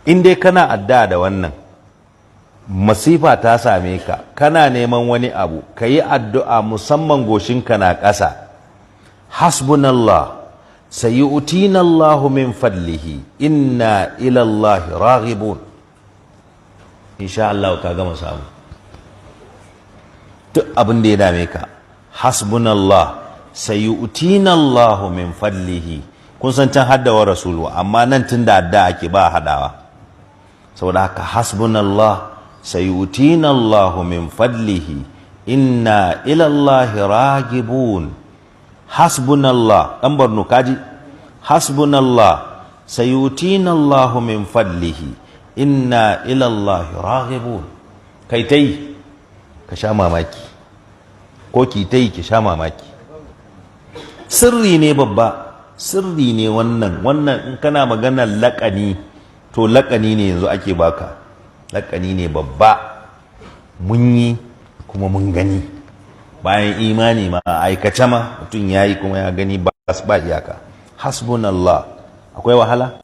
in dai kana addu'a da wannan, masifa ta same ka, kana neman wani abu, ka yi addu'a musamman goshinka na ƙasa. Hasbunallah sayu'tina Allahu min fadlihi inna ila Allah raghibun. Insha Allah ka gama samu duk abin da ya dame ka. Hasbunallah sayu'tina Allahu min fadlihi. Kun san can haddawa rasulu, amma nan tun da adda ake ba hadawa, saboda haka hasbunallah sayu'tina Allahu min fadlihi inna ila Allah raghibun. Hasbunallah, ɗan Borno kaji, hasbunallah sayu'tina Allahu min fadlihi inna ila Allah raghibun. Kai tai ka sha mamaki, ko ki tai ki sha mamaki. Sirri ne babba, sirri ne wannan in kana maganar laƙani, to laƙani ne yanzu ake baka, laƙani ne babba. Mun yi kuma mun gani, bayan imani ma aikace ma mutum ya yi kuma ya gani ba iyaka. Hasbunallah, akwai wahala?